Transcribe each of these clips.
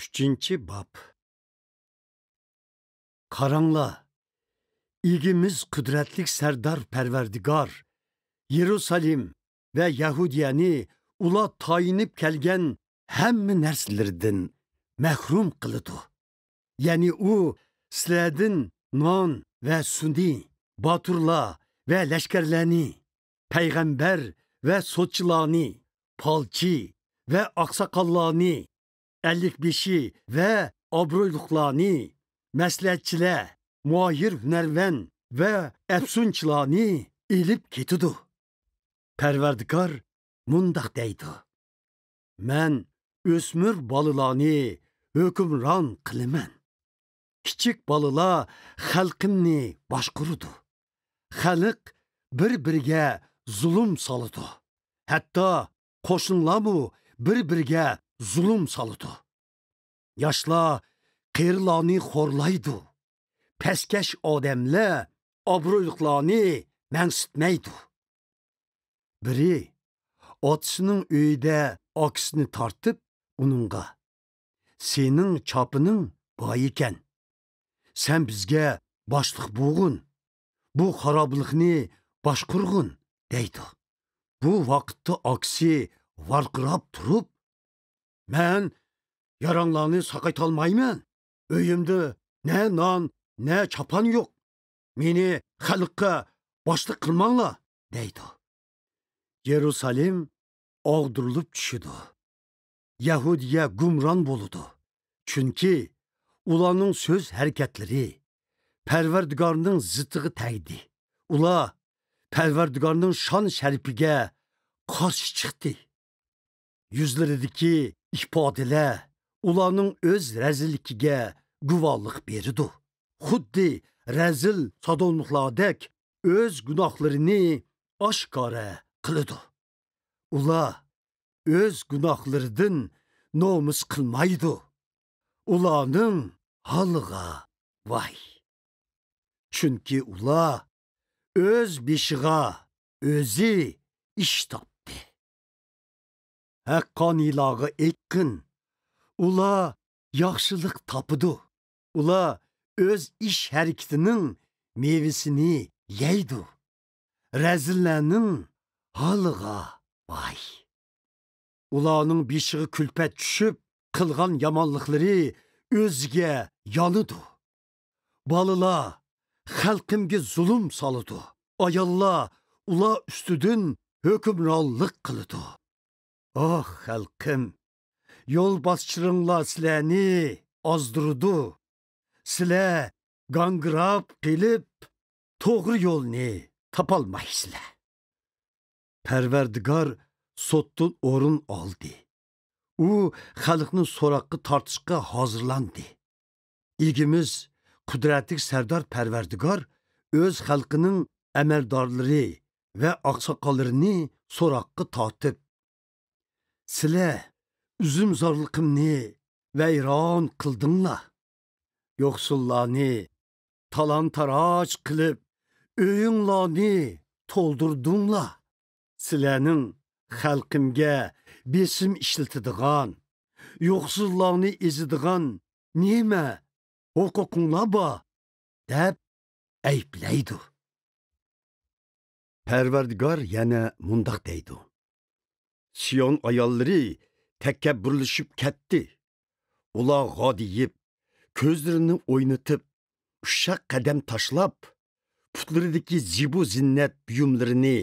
Üçüncü bab. Karangla, İgimiz kudretlik serdar perverdigar, Yerusalim ve Yahudiyani ula tayinip kelgen hemmi nerslerden mehrum kılıdı. Yani o siledin non ve suni, baturla ve leşkerleni, peygamber ve soççılani, palçı ve aksakallani, ellik beşi ve abroyluklarını, mesletçile, muayir hünerven ve efsunçılani ilip ketidu. Perverdigar mundak deydi. Men ösmür balılarını hükümran kılımen. Kiçik balıla halkımni başkurudu. Halk bir-biriga zulüm salıdı. Hatta qo'shinlarmu bir-biriga zulüm salıdı. Yaşla qeyrilarni xorlaydı. Peskeş odamlar obro'yliqlarni mansitmaydi. Biri otasining uyida okisini tartib uningga sening chopining boy ekan. Sen bizga boshliq bo'lg'in. Bu xaroblikni boshqurg'in deydi. Bu vaqtda oksi varqirab turib, men yaranglarni saqaytolmayman. Uyimda ne non, ne chapan yo'q. Meni xalqqa boshliq qilmanglar deydi. Yerusalim og'dirilib tushidi. Yahudiya gumron bo'ludi. Chunki ularning so'z harakatlari Perverdigarning ziddiga tegdi. Ular Perverdigarning shon sharifiga qarshi chiqdi. Yuzlaridagi ifodalar ularning o'z razilligiga guvohlik berdi. Xuddi razil sodolmuqlardek o'z gunohlarini oshkora qiladi. Ular o'z gunohlaridan nomus qilmaydi. Ularning holiga voy. Chunki ular o'z beshiga o'zi ish topdi. Haqqoniylarga aytqin, ular yaxshilik topidi. Ular o'z ish harakatining mevasini yeydi. Razillarning holiga voy. Ularning beshiga kulpat tushib, qilgan yomonliklari o'ziga yonidi. Balalar xalqimga zulm solidi. Ayollar ular ustidan hukmronlik qiladi. Oh xalqim, yo'l boschiringlar sizlarni ozdirdi. Sizlar gangrab qilib, to'g'ri yo'lni topolmaysizlar. Perverdigar sotdan o'rin oldi. U xalqni so'roqqa tortishga hozirlandi. İlgimiz kudretlik serdar Perverdigar öz xalqining amaldorlari ve aqsoqollarini so'roqqa tortib, sizlar uzumzorliqimni vayron qildinglar. Yo'qsullarni talon-taroj qilib, uyinglarni to'ldirdinglar. Sizlarning xalqimga besim ishlatadigan, yo'qsullarni ezidigan nima huquqinglar bor deb ayblaydi. Perverdigar yana mundoq deydi. Siyon ayollari takabburlashib ketdi. Ular g'odiyib, ko'zlarini o'ynatib, ushaq qadam tashlab, putlaridagi zibu zinnat buyumlarini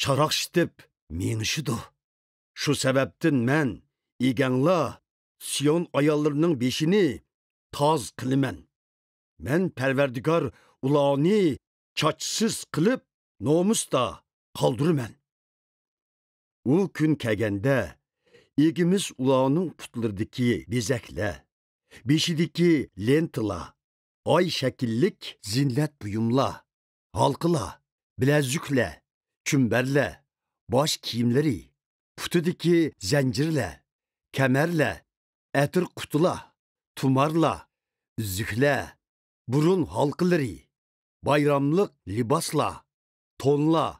sharoqshitib menishidi. Shu sababdan men eganglar Siyon ayollarining beshini toz qilaman. Men Perverdigar ularni chochsiz qilib nomusda qoldiraman. U kun kelganda egimiz ularning putlaridagi bezaklar, beshidagi lentalar, oy shakillik zinnat buyumlar, halqalar, bilazuklar, chumbarlar, bosh kiyimlari, putidagi zanjirlar, kamarlar, atir qutilar, tumarlar, üzüklər, burun halqıları, bayramlıq libaslar, tonlar,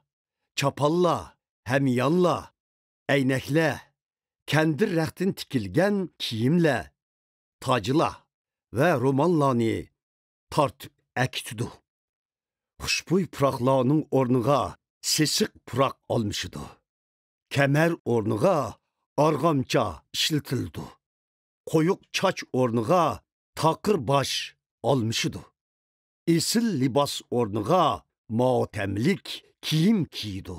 çapallar, həmiyanlar, əynəklər, kəndir rəxtin tikilgən kiyimlər, tacılar ve romanlarını tartıp ekitidu. Xushbo'y puroqlarning o'rniga sesiq puroq olmishidu. Kemer o'rniga arg'amcha ishlatildi. Qo'yiq choch o'rniga taqir bosh olmishidu. Esil libos o'rniga motamlik kiyim kiydi.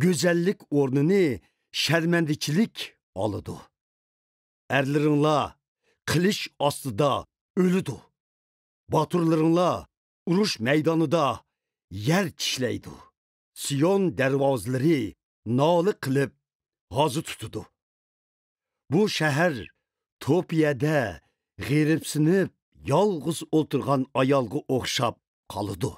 Go'zallik o'rnini sharmandichilik oladi. Erlaringlar qilish ostida o'lidi. Baturlaringlar urush maydonida yer tishlaydi. Siyon darvozalari noli qilib g'ozi tutudi. Bu shahar Topiyada g'eribsinib yolg'iz o'tirgan ayolga o'xshab qoladi.